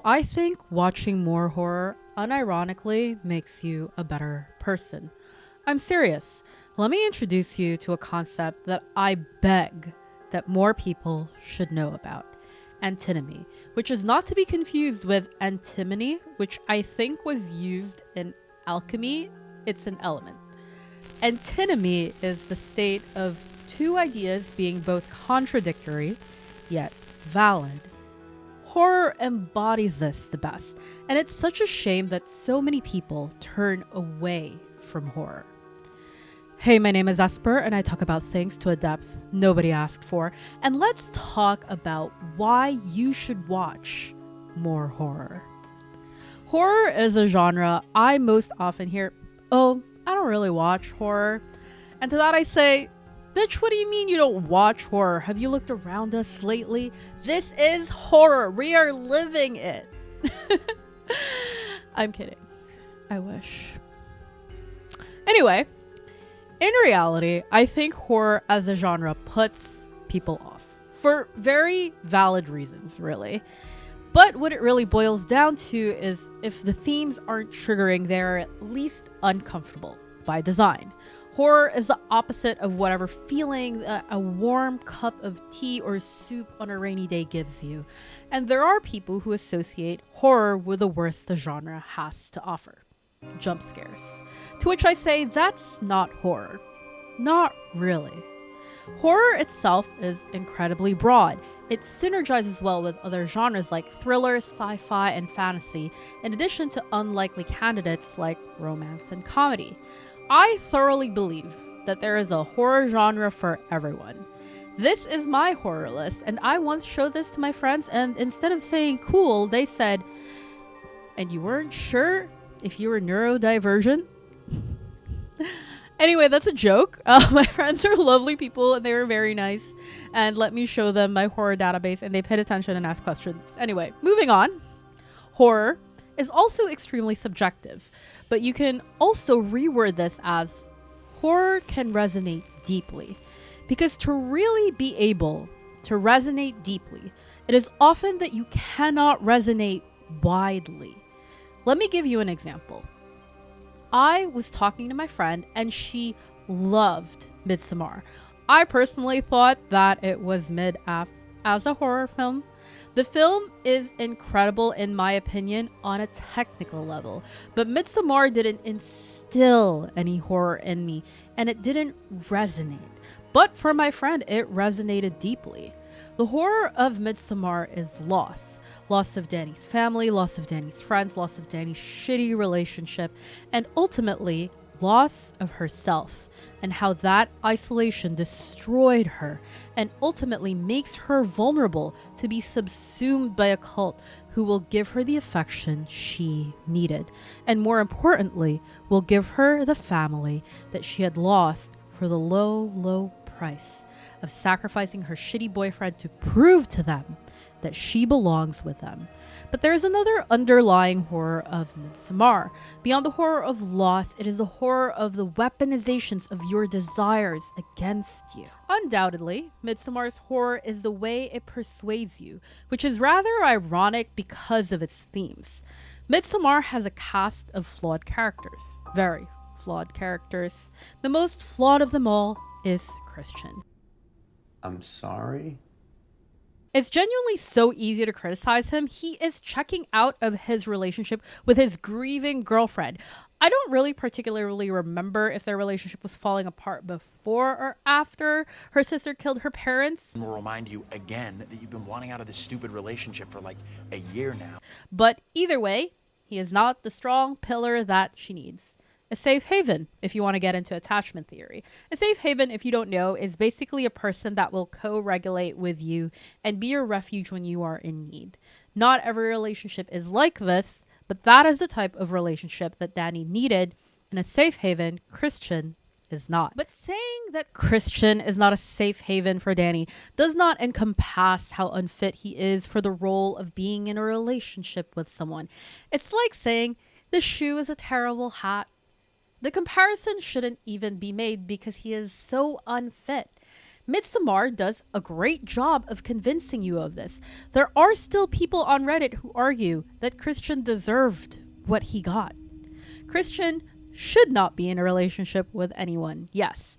I think watching more horror unironically makes you a better person. I'm serious. Let me introduce you to a concept that I beg that more people should know about. Antinomy, which is not to be confused with antimony, which I think was used in alchemy. It's an element. Antinomy is the state of two ideas being both contradictory, yet valid. Horror embodies this the best, and it's such a shame that so many people turn away from horror. Hey, my name is Esper, and I talk about things to a depth nobody asked for, and let's talk about why you should watch more horror. Horror is a genre I most often hear, "Oh, I don't really watch horror." And to that I say, bitch, what do you mean you don't watch horror? Have you looked around us lately? This is horror. We are living it. I'm kidding. I wish. Anyway, in reality, I think horror as a genre puts people off for very valid reasons, really. But what it really boils down to is if the themes aren't triggering, they're at least uncomfortable by design. Horror is the opposite of whatever feeling a warm cup of tea or soup on a rainy day gives you. And there are people who associate horror with the worst the genre has to offer: jump scares. To which I say, that's not horror. Not really. Horror itself is incredibly broad. It synergizes well with other genres like thriller, sci-fi, and fantasy, in addition to unlikely candidates like romance and comedy. I thoroughly believe that there is a horror genre for everyone. This is my horror list, and I once showed this to my friends, and instead of saying cool, they said, "And you weren't sure if you were neurodivergent?" Anyway, that's a joke. My friends are lovely people, and they were very nice, and let me show them my horror database, and they paid attention and asked questions. Anyway, moving on. Horror is also extremely subjective, but you can also reword this as horror can resonate deeply, because to really be able to resonate deeply, it is often that you cannot resonate widely. Let me give you an example. I was talking to my friend and she loved Midsommar. I personally thought that it was mid-af as a horror film. The film is incredible in my opinion on a technical level, but Midsommar didn't instill any horror in me and it didn't resonate. But for my friend, it resonated deeply. The horror of Midsommar is loss. Loss of Dani's family, loss of Dani's friends, loss of Dani's shitty relationship, and ultimately loss of herself, and how that isolation destroyed her and ultimately makes her vulnerable to be subsumed by a cult who will give her the affection she needed, and more importantly, will give her the family that she had lost for the low price of sacrificing her shitty boyfriend to prove to them that she belongs with them. But there's another underlying horror of Midsommar. Beyond the horror of loss, it is the horror of the weaponizations of your desires against you. Undoubtedly, Midsommar's horror is the way it persuades you, which is rather ironic because of its themes. Midsommar has a cast of flawed characters. Very flawed characters. The most flawed of them all is Christian. I'm sorry? It's genuinely so easy to criticize him. He is checking out of his relationship with his grieving girlfriend. I don't really particularly remember if their relationship was falling apart before or after her sister killed her parents. And we'll remind you again that you've been wanting out of this stupid relationship for like a year now. But either way, he is not the strong pillar that she needs. A safe haven, if you want to get into attachment theory. A safe haven, if you don't know, is basically a person that will co-regulate with you and be your refuge when you are in need. Not every relationship is like this, but that is the type of relationship that Dani needed, and a safe haven, Christian, is not. But saying that Christian is not a safe haven for Dani does not encompass how unfit he is for the role of being in a relationship with someone. It's like saying the shoe is a terrible hat. The comparison shouldn't even be made because he is so unfit. Midsommar does a great job of convincing you of this. There are still people on Reddit who argue that Christian deserved what he got. Christian should not be in a relationship with anyone, yes.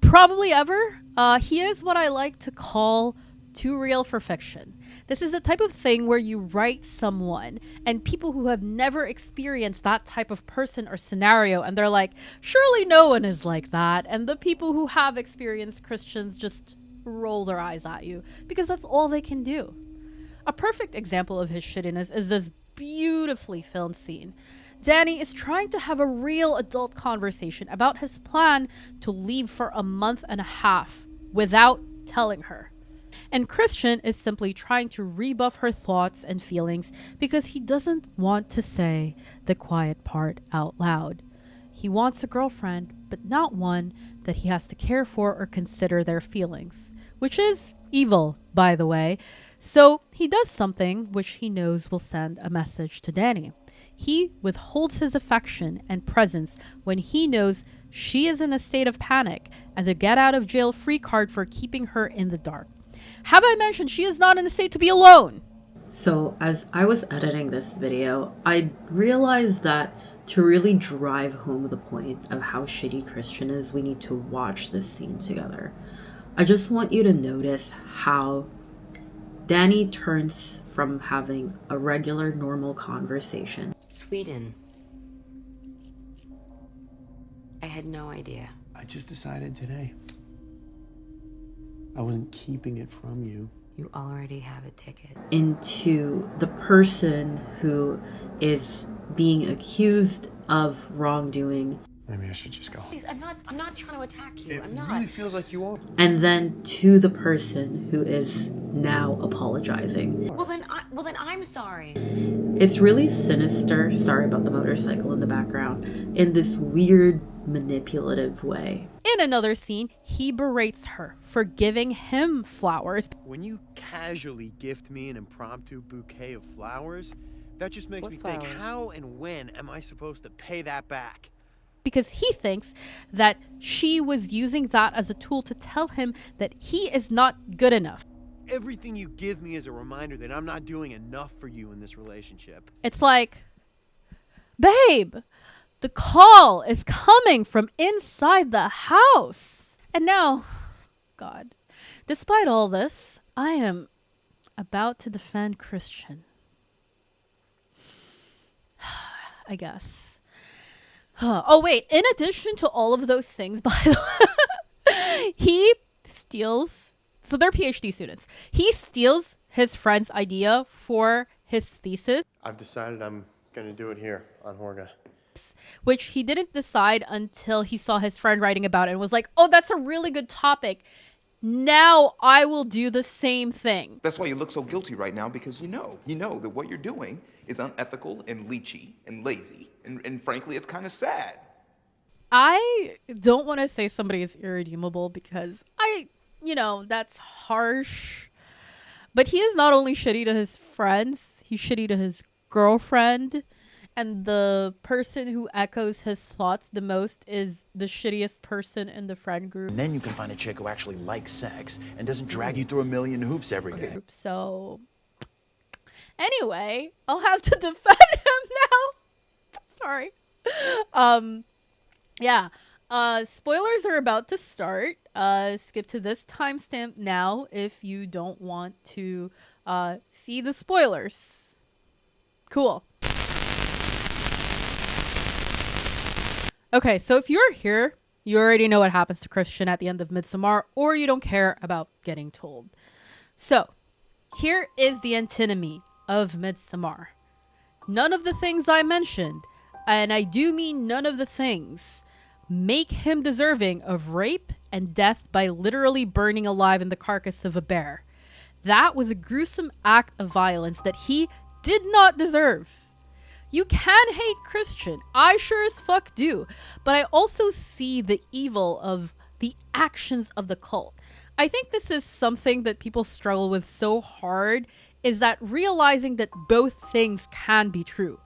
Probably ever. He is what I like to call too real for fiction. This is the type of thing where you write someone and people who have never experienced that type of person or scenario, and they're like, surely no one is like that. And the people who have experienced Christians just roll their eyes at you because that's all they can do. A perfect example of his shittiness is this beautifully filmed scene. Dani is trying to have a real adult conversation about his plan to leave for a month and a half without telling her. And Christian is simply trying to rebuff her thoughts and feelings because he doesn't want to say the quiet part out loud. He wants a girlfriend, but not one that he has to care for or consider their feelings, which is evil, by the way. So he does something which he knows will send a message to Dani. He withholds his affection and presence when he knows she is in a state of panic as a get out of jail free card for keeping her in the dark. Have I mentioned she is not in a state to be alone? So as I was editing this video, I realized that to really drive home the point of how shitty Christian is, we need to watch this scene together. I just want you to notice how Dani turns from having a regular, normal conversation. Sweden. I had no idea. I just decided today. I wasn't keeping it from you. You already have a ticket. Into the person who is being accused of wrongdoing. Maybe I should just go. Please, I'm not trying to attack you. It I'm not. really feels like you are. And then to the person who is now apologizing. Well then I'm sorry. It's really sinister, sorry about the motorcycle in the background, in this weird manipulative way. In another scene, he berates her for giving him flowers. When you casually gift me an impromptu bouquet of flowers, that just makes What me think, flowers? how and when am I supposed to pay that back? Because he thinks that she was using that as a tool to tell him that he is not good enough. Everything you give me is a reminder that I'm not doing enough for you in this relationship. It's like, babe, the call is coming from inside the house. And now, God, despite all this, I am about to defend Christian. I guess. Oh, wait. In addition to all of those things, by the way, he steals. So they're PhD students. He steals his friend's idea for his thesis, I've decided I'm gonna do it here on Horga. which he didn't decide until he saw his friend writing about it and was like, oh, that's a really good topic. Now I will do the same thing. That's why you look so guilty right now, because you know that what you're doing is unethical and leechy and lazy. And frankly, it's kind of sad. I don't want to say somebody is irredeemable because that's harsh. But he is not only shitty to his friends, he's shitty to his girlfriend. And the person who echoes his thoughts the most is the shittiest person in the friend group. And then you can find a chick who actually likes sex and doesn't drag you through a million hoops every day. So, anyway, I'll have to defend him now. Sorry. Spoilers are about to start. Skip to this timestamp now if you don't want to see the spoilers. Cool. Okay, so if you're here, you already know what happens to Christian at the end of Midsommar, or you don't care about getting told. So, here is the antinomy of Midsommar. None of the things I mentioned, and I do mean none of the things, make him deserving of rape and death by literally burning alive in the carcass of a bear. That was a gruesome act of violence that he did not deserve. You can hate Christian. I sure as fuck do. But I also see the evil of the actions of the cult. I think this is something that people struggle with so hard, is that realizing that both things can be true.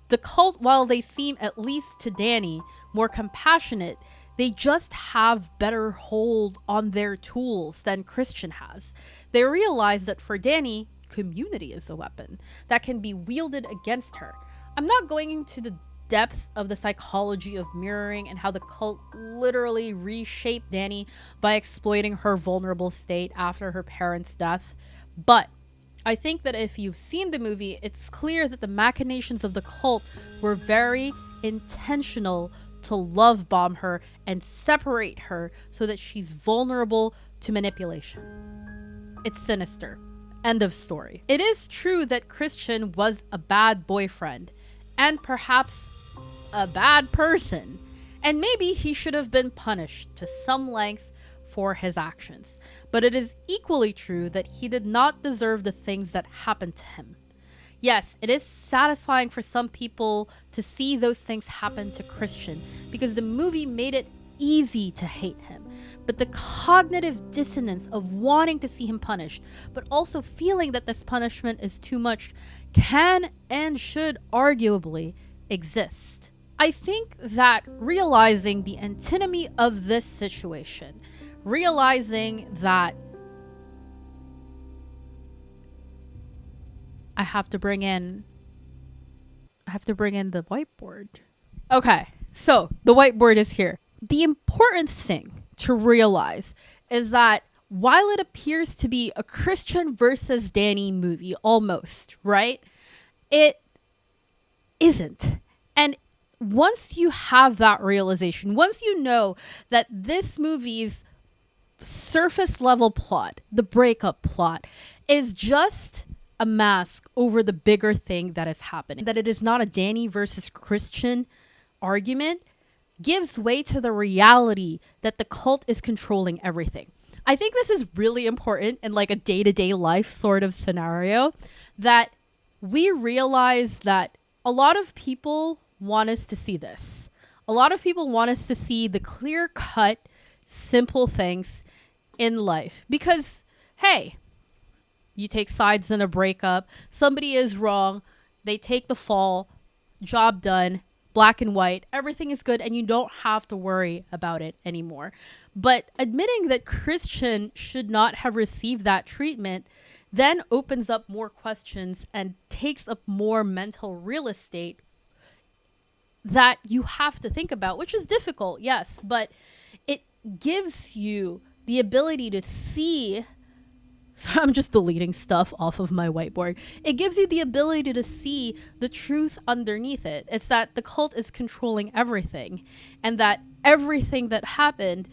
The cult, while they seem, at least to Dani, more compassionate, They just have better hold on their tools than Christian has. They realize that for Dani, community is a weapon that can be wielded against her. I'm not going into the depth of the psychology of mirroring and how the cult literally reshaped Dani by exploiting her vulnerable state after her parents' death, but I think that if you've seen the movie, it's clear that the machinations of the cult were very intentional to love bomb her and separate her so that she's vulnerable to manipulation. It's sinister. End of story. It is true that Christian was a bad boyfriend and perhaps a bad person, and maybe he should have been punished to some length for his actions. But it is equally true that he did not deserve the things that happened to him. Yes, it is satisfying for some people to see those things happen to Christian because the movie made it easy to hate him. But the cognitive dissonance of wanting to see him punished, but also feeling that this punishment is too much, can and should arguably exist. I think that realizing the antinomy of this situation, realizing that I have to bring in the whiteboard. Okay, so the whiteboard is here. The important thing to realize is that while it appears to be a Christian versus Dani movie, almost, right? It isn't. And once you have that realization, once you know that this movie's surface level plot, the breakup plot, is just a mask over the bigger thing that is happening, that it is not a Dani versus Christian argument, gives way to the reality that the cult is controlling everything. I think this is really important in like a day-to-day life sort of scenario, that we realize that a lot of people want us to see this. A lot of people want us to see the clear-cut, simple things in life. Because, hey, you take sides in a breakup, somebody is wrong, they take the fall, job done, black and white, everything is good, and you don't have to worry about it anymore. But admitting that Christian should not have received that treatment then opens up more questions and takes up more mental real estate that you have to think about, which is difficult, yes, but it gives you the ability to see. So I'm just deleting stuff off of my whiteboard. It gives you the ability to see the truth underneath it. It's that the cult is controlling everything, and that everything that happened,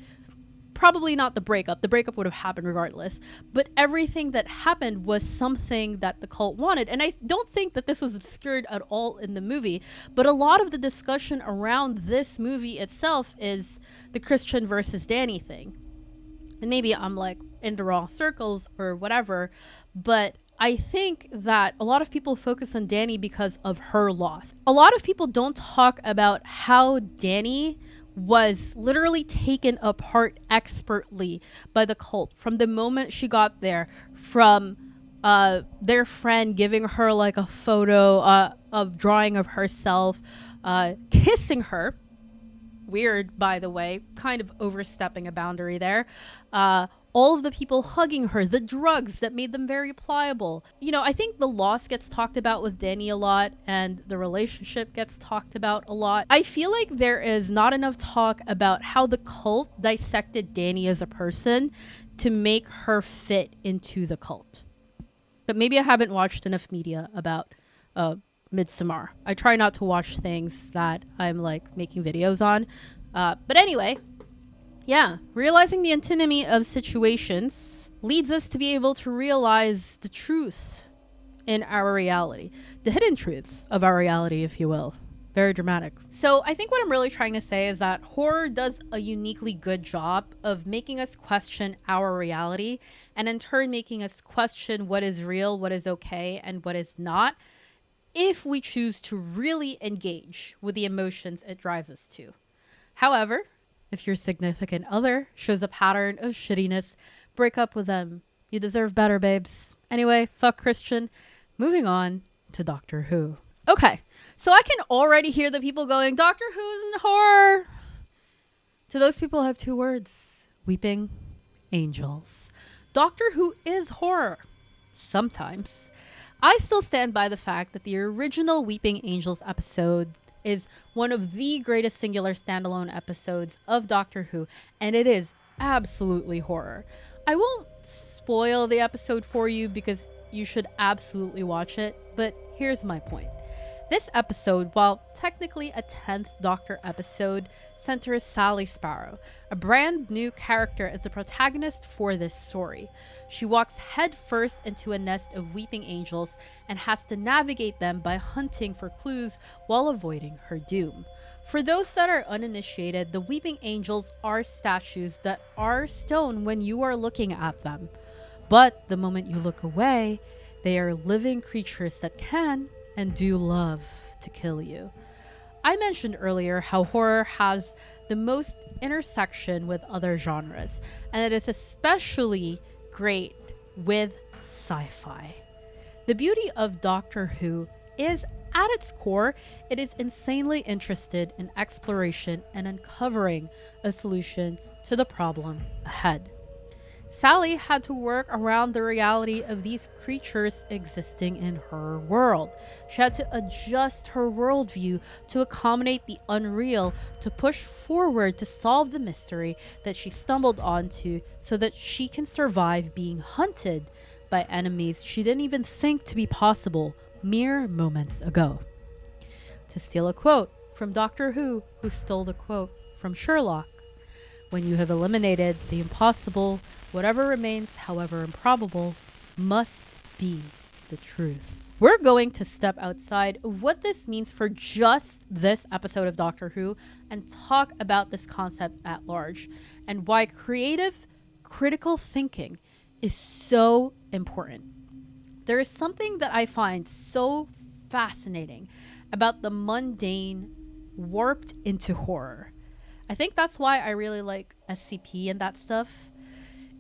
probably not the breakup would have happened regardless, but everything that happened was something that the cult wanted. And I don't think that this was obscured at all in the movie, but a lot of the discussion around this movie itself is the Christian versus Dani thing. And maybe I'm like in the wrong circles or whatever, but I think that a lot of people focus on Dani because of her loss. A lot of people don't talk about how Dani was literally taken apart expertly by the cult from the moment she got there, from their friend giving her like a photo of drawing of herself, kissing her. Weird, by the way, kind of overstepping a boundary there. All of the people hugging her, the drugs that made them very pliable. You know, I think the loss gets talked about with Dani a lot, and the relationship gets talked about a lot. I feel like there is not enough talk about how the cult dissected Dani as a person to make her fit into the cult. But maybe I haven't watched enough media about Midsommar. I try not to watch things that I'm like making videos on. But anyway, yeah, realizing the antinomy of situations leads us to be able to realize the truth in our reality, the hidden truths of our reality, if you will. Very dramatic. So I think what I'm really trying to say is that horror does a uniquely good job of making us question our reality, and in turn making us question what is real, what is okay, and what is not, if we choose to really engage with the emotions it drives us to. However, if your significant other shows a pattern of shittiness, break up with them. You deserve better, babes. Anyway, fuck Christian. Moving on to Doctor Who. Okay, so I can already hear the people going, Doctor Who isn't horror. To those people, I have two words: weeping angels. Doctor Who is horror. Sometimes. I still stand by the fact that the original Weeping Angels episode is one of the greatest singular standalone episodes of Doctor Who, and it is absolutely horror. I won't spoil the episode for you because you should absolutely watch it, but here's my point. This episode, while technically a 10th Doctor episode, centers Sally Sparrow, a brand new character as the protagonist for this story. She walks headfirst into a nest of weeping angels and has to navigate them by hunting for clues while avoiding her doom. For those that are uninitiated, the weeping angels are statues that are stone when you are looking at them. But the moment you look away, they are living creatures that can and do love to kill you. I mentioned earlier how horror has the most intersection with other genres, and it is especially great with sci-fi. The beauty of Doctor Who is, at its core, it is insanely interested in exploration and uncovering a solution to the problem ahead. Sally had to work around the reality of these creatures existing in her world. She had to adjust her worldview to accommodate the unreal, to push forward to solve the mystery that she stumbled onto so that she can survive being hunted by enemies she didn't even think to be possible mere moments ago. To steal a quote from Doctor Who stole the quote from Sherlock, "When you have eliminated the impossible, whatever remains, however improbable, must be the truth." We're going to step outside of what this means for just this episode of Doctor Who and talk about this concept at large and why creative, critical thinking is so important. There is something that I find so fascinating about the mundane warped into horror. I think that's why I really like SCP and that stuff.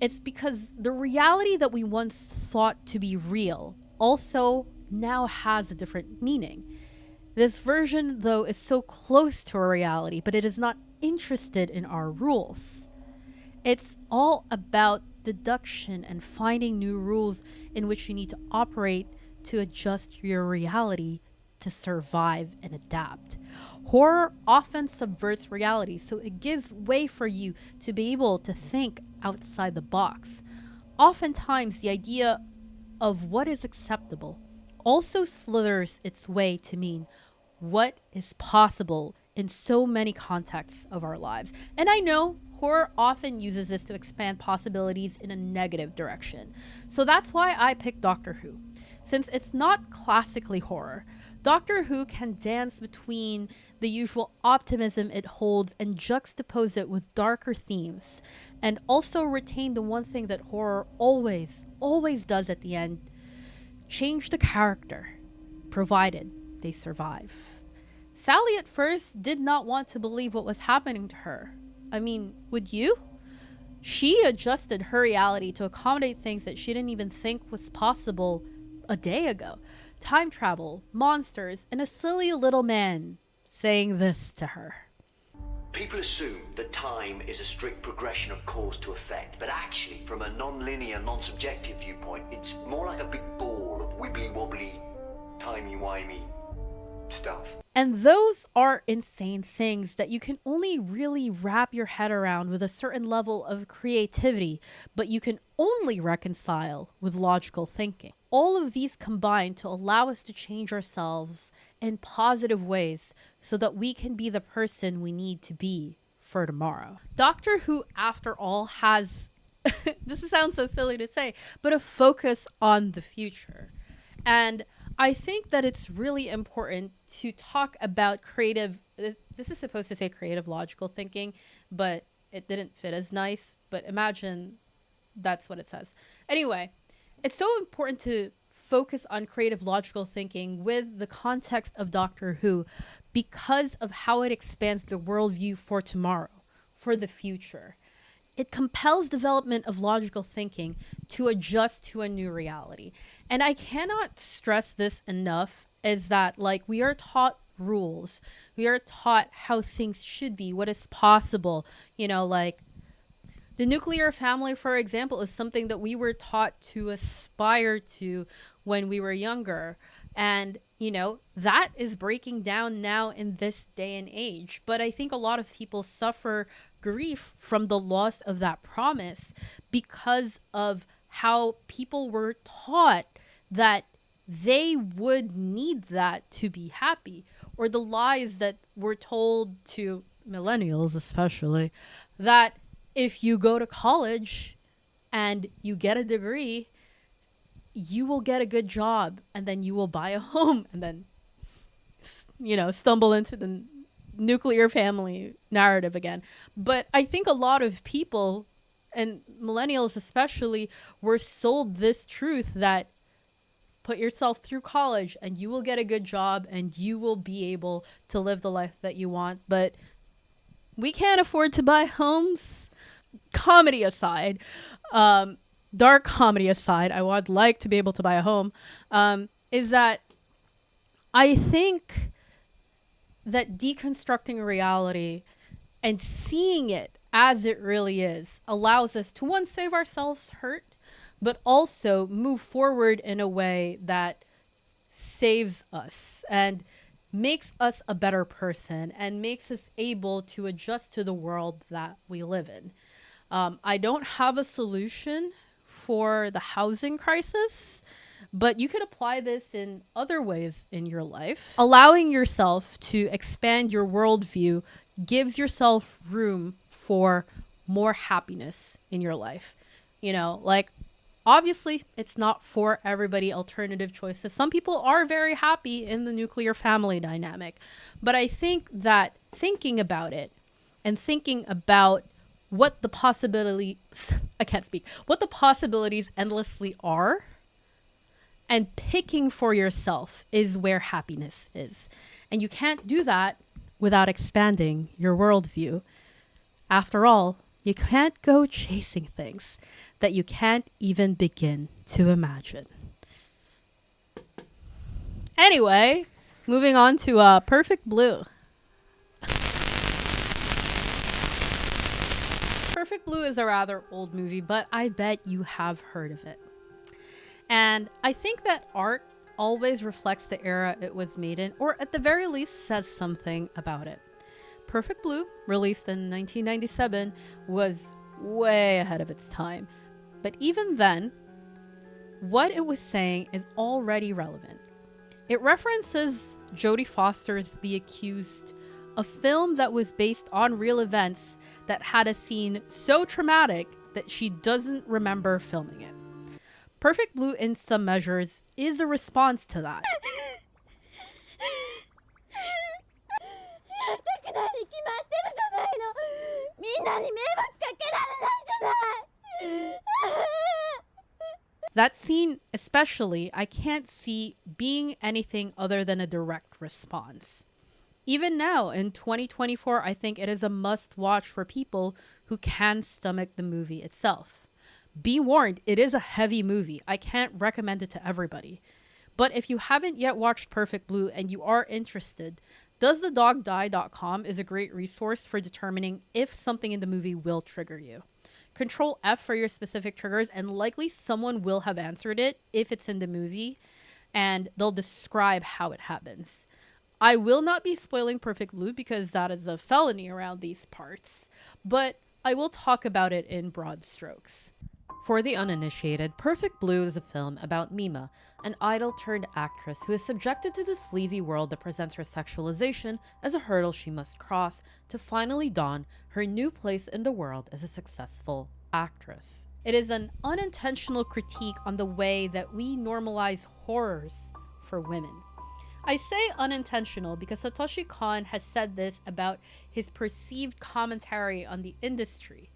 It's because the reality that we once thought to be real also now has a different meaning. This version, though, is so close to a reality, but it is not interested in our rules. It's all about deduction and finding new rules in which you need to operate to adjust your reality to survive and adapt. Horror often subverts reality, so it gives way for you to be able to think outside the box. Oftentimes, the idea of what is acceptable also slithers its way to mean what is possible in so many contexts of our lives. And I know horror often uses this to expand possibilities in a negative direction. So that's why I picked Doctor Who. Since it's not classically horror, Doctor Who can dance between the usual optimism it holds and juxtapose it with darker themes, and also retain the one thing that horror always does at the end: change the character, provided they survive. Sally at first did not want to believe what was happening to her. I mean, would you? She adjusted her reality to accommodate things that she didn't even think was possible a day ago. Time travel, monsters, and a silly little man saying this to her. People assume that time is a strict progression of cause to effect, but actually, from a non-linear, non-subjective viewpoint, it's more like a big ball of wibbly-wobbly, timey-wimey stuff. And those are insane things that you can only really wrap your head around with a certain level of creativity, but you can only reconcile with logical thinking. All of these combine to allow us to change ourselves in positive ways so that we can be the person we need to be for tomorrow. Doctor Who, after all, has, this sounds so silly to say, but a focus on the future. And I think that it's really important to talk about creative, this is supposed to say creative logical thinking, but it didn't fit as nice, but imagine that's what it says. Anyway, it's so important to focus on creative logical thinking with the context of Doctor Who because of how it expands the worldview for tomorrow, for the future. It compels development of logical thinking to adjust to a new reality. And I cannot stress this enough, is that like we are taught rules. We are taught how things should be, what is possible. You know, like the nuclear family, for example, is something that we were taught to aspire to when we were younger. And, you know, that is breaking down now in this day and age. But I think a lot of people suffer grief from the loss of that promise because of how people were taught that they would need that to be happy, or the lies that were told to millennials, especially, that if you go to college and you get a degree, you will get a good job and then you will buy a home, and then, you know, stumble into the nuclear family narrative again. But I think a lot of people, and millennials especially, were sold this truth that put yourself through college and you will get a good job and you will be able to live the life that you want. But we can't afford to buy homes. Comedy aside, dark comedy aside, I would like to be able to buy a home, is that I think that deconstructing reality and seeing it as it really is allows us to, one, save ourselves hurt, but also move forward in a way that saves us and makes us a better person and makes us able to adjust to the world that we live in. I don't have a solution for the housing crisis, but you could apply this in other ways in your life. Allowing yourself to expand your worldview gives yourself room for more happiness in your life. You know, like, obviously, it's not for everybody alternative choices. Some people are very happy in the nuclear family dynamic. But I think that thinking about it and thinking about what the what the possibilities endlessly are, and picking for yourself is where happiness is. And you can't do that without expanding your worldview. After all, you can't go chasing things that you can't even begin to imagine. Anyway, moving on to Perfect Blue. Perfect Blue is a rather old movie, but I bet you have heard of it. And I think that art always reflects the era it was made in, or at the very least says something about it. Perfect Blue, released in 1997, was way ahead of its time. But even then, what it was saying is already relevant. It references Jodie Foster's The Accused, a film that was based on real events that had a scene so traumatic that she doesn't remember filming it. Perfect Blue, in some measures, is a response to that. That scene especially, I can't see being anything other than a direct response. Even now, in 2024, I think it is a must-watch for people who can stomach the movie itself. Be warned, it is a heavy movie. I can't recommend it to everybody. But if you haven't yet watched Perfect Blue and you are interested, doesthedogdie.com is a great resource for determining if something in the movie will trigger you. Control F for your specific triggers, and likely someone will have answered it if it's in the movie, and they'll describe how it happens. I will not be spoiling Perfect Blue because that is a felony around these parts, but I will talk about it in broad strokes. For the uninitiated, Perfect Blue is a film about Mima, an idol-turned-actress who is subjected to the sleazy world that presents her sexualization as a hurdle she must cross to finally don her new place in the world as a successful actress. It is an unintentional critique on the way that we normalize horrors for women. I say unintentional because Satoshi Kon has said this about his perceived commentary on the industry.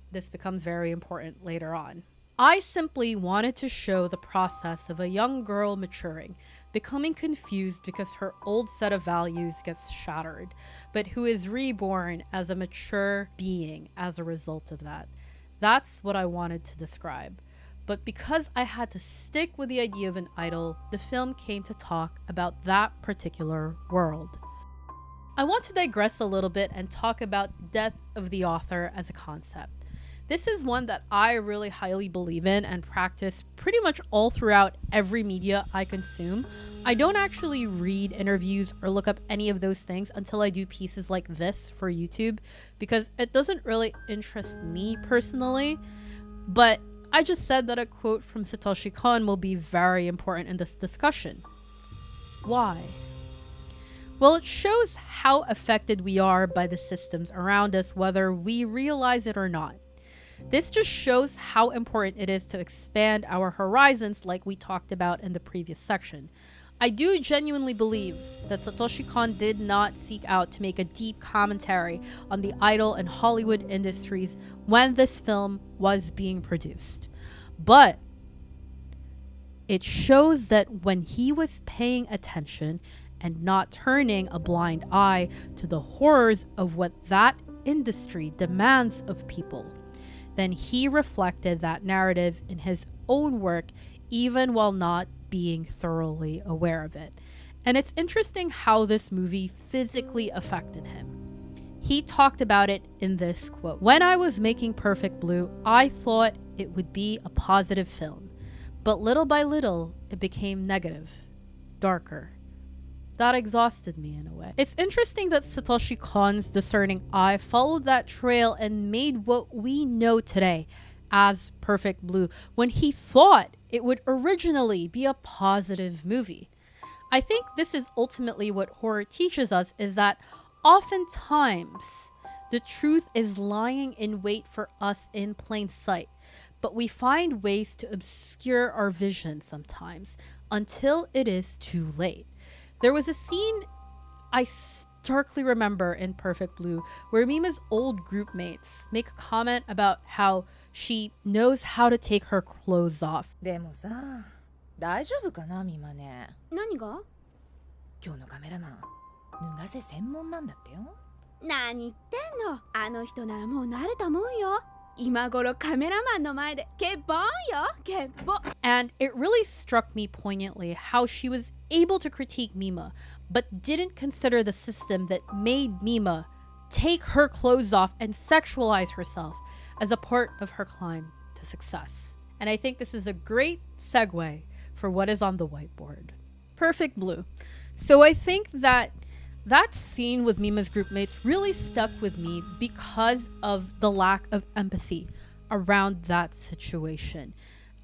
This becomes very important later on. I simply wanted to show the process of a young girl maturing, becoming confused because her old set of values gets shattered, but who is reborn as a mature being as a result of that. That's what I wanted to describe. But because I had to stick with the idea of an idol, the film came to talk about that particular world. I want to digress a little bit and talk about death of the author as a concept. This is one that I really highly believe in and practice pretty much all throughout every media I consume. I don't actually read interviews or look up any of those things until I do pieces like this for YouTube, because it doesn't really interest me personally. But I just said that a quote from Satoshi Kon will be very important in this discussion. Why? Well, it shows how affected we are by the systems around us, whether we realize it or not. This just shows how important it is to expand our horizons, like we talked about in the previous section. I do genuinely believe that Satoshi Kon did not seek out to make a deep commentary on the idol and Hollywood industries when this film was being produced. But it shows that when he was paying attention and not turning a blind eye to the horrors of what that industry demands of people, then he reflected that narrative in his own work, even while not being thoroughly aware of it. And it's interesting how this movie physically affected him. He talked about it in this quote: "When I was making Perfect Blue, I thought it would be a positive film, but little by little, it became negative, darker. That exhausted me in a way." It's interesting that Satoshi Kon's discerning eye followed that trail and made what we know today as Perfect Blue when he thought it would originally be a positive movie. I think this is ultimately what horror teaches us, is that oftentimes the truth is lying in wait for us in plain sight, but we find ways to obscure our vision sometimes until it is too late. There was a scene I starkly remember in Perfect Blue where Mima's old group mates make a comment about how she knows how to take her clothes off. でもさ、大丈夫かな、ミマね。何が？今日のカメラマン、脱がせ専門なんだってよ。何言ってんの？あの人ならもう慣れたもんよ。今頃カメラマンの前でケボンよ、ケボン。 And it really struck me poignantly how she was able to critique Mima, but didn't consider the system that made Mima take her clothes off and sexualize herself as a part of her climb to success. And I think this is a great segue for what is on the whiteboard. Perfect Blue. So I think that scene with Mima's group mates really stuck with me because of the lack of empathy around that situation.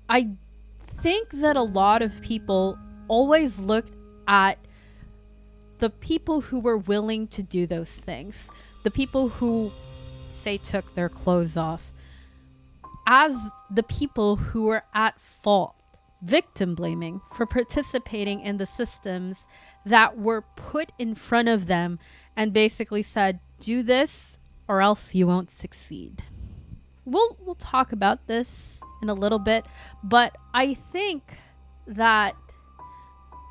I think that a lot of people always looked at the people who were willing to do those things, the people who, say, took their clothes off, as the people who were at fault, victim blaming for participating in the systems that were put in front of them and basically said, do this or else you won't succeed. We'll talk about this in a little bit, but I think that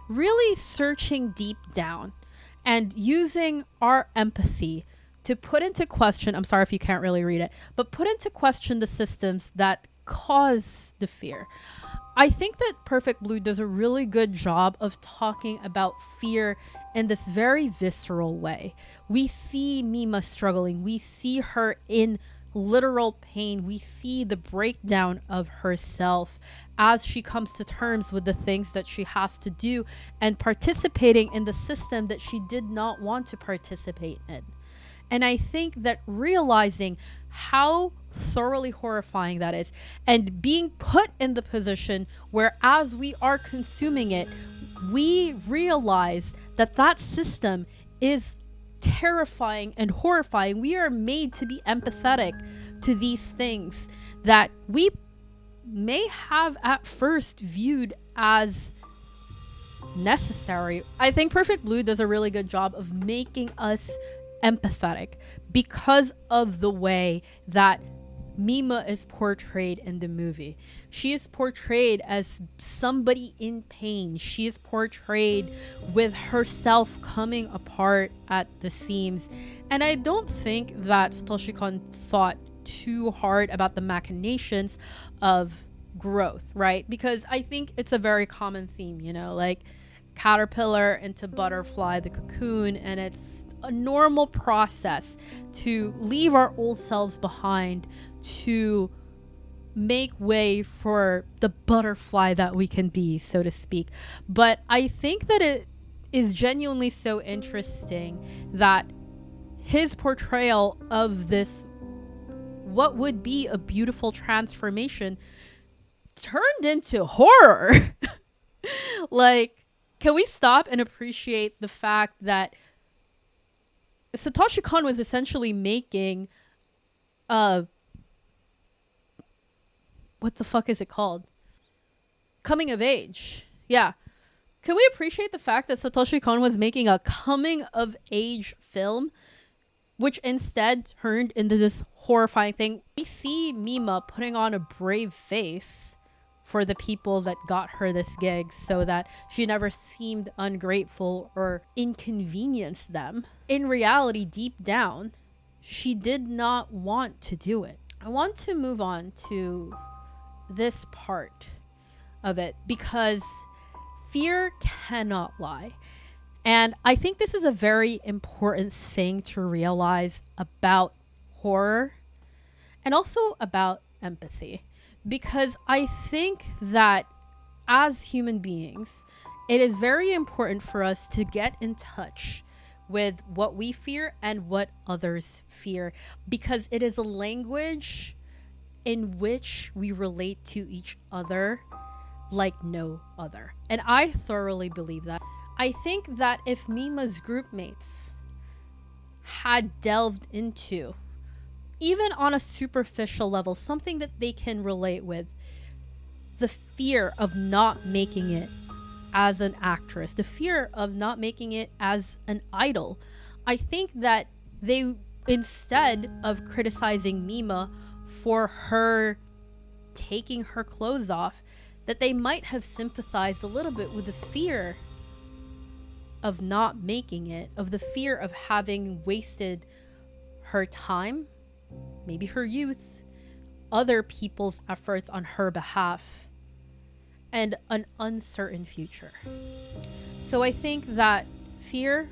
really searching deep down and using our empathy to put into question, I'm sorry if you can't really read it, but put into question the systems that cause the fear. I think that Perfect Blue does a really good job of talking about fear in this very visceral way. We see Mima struggling. We see her in literal pain. We see the breakdown of herself as she comes to terms with the things that she has to do and participating in the system that she did not want to participate in. And I think that realizing how thoroughly horrifying that is and being put in the position where as we are consuming it, we realize that that system is terrifying and horrifying. We are made to be empathetic to these things that we may have at first viewed as necessary. I think Perfect Blue does a really good job of making us empathetic because of the way that Mima is portrayed in the movie. She is portrayed as somebody in pain. She is portrayed with herself coming apart at the seams. And I don't think that Satoshi Kon thought too hard about the machinations of growth, right? Because I think it's a very common theme, you know, like caterpillar into butterfly, the cocoon, and it's a normal process to leave our old selves behind to make way for the butterfly that we can be, so to speak. But I think that it is genuinely so interesting that his portrayal of this, what would be a beautiful transformation, turned into horror. Like, can we stop and appreciate the fact that Satoshi Kon was essentially making what the fuck is it called? Coming of age. Yeah. Can we appreciate the fact that Satoshi Kon was making a coming of age film, which instead turned into this horrifying thing? We see Mima putting on a brave face for the people that got her this gig so that she never seemed ungrateful or inconvenienced them. In reality, deep down, she did not want to do it. I want to move on to this part of it because fear cannot lie. And I think this is a very important thing to realize about horror and also about empathy. Because I think that as human beings, it is very important for us to get in touch with what we fear and what others fear, because it is a language in which we relate to each other like no other. And I thoroughly believe that. I think that if Mima's group mates had delved into, even on a superficial level, something that they can relate with, the fear of not making it as an actress, the fear of not making it as an idol, I think that they, instead of criticizing Mima for her taking her clothes off, that they might have sympathized a little bit with the fear of not making it, of the fear of having wasted her time, maybe her youth, other people's efforts on her behalf, and an uncertain future. So I think that fear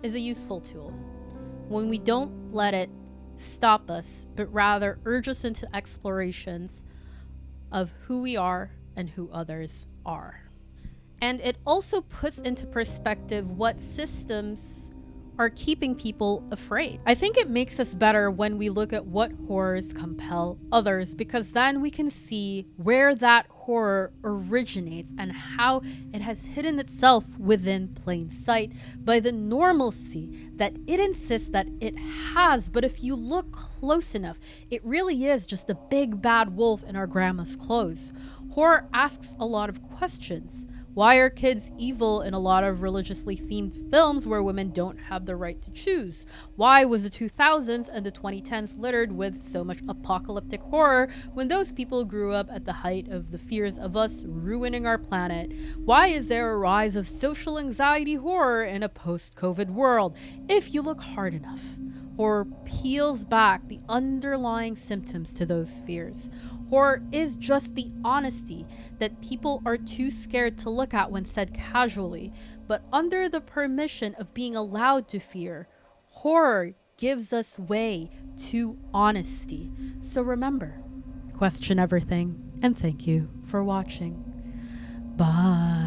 is a useful tool when we don't let it stop us, but rather urge us into explorations of who we are and who others are. And it also puts into perspective what systems are keeping people afraid. I think it makes us better when we look at what horrors compel others, because then we can see where that horror originates and how it has hidden itself within plain sight by the normalcy that it insists that it has. But if you look close enough, it really is just a big bad wolf in our grandma's clothes. Horror asks a lot of questions. Why are kids evil in a lot of religiously themed films where women don't have the right to choose? Why was the 2000s and the 2010s littered with so much apocalyptic horror when those people grew up at the height of the fears of us ruining our planet? Why is there a rise of social anxiety horror in a post-COVID world? If you look hard enough, horror peels back the underlying symptoms to those fears. Horror is just the honesty that people are too scared to look at when said casually, but under the permission of being allowed to fear, horror gives us way to honesty. So remember, question everything, and thank you for watching. Bye.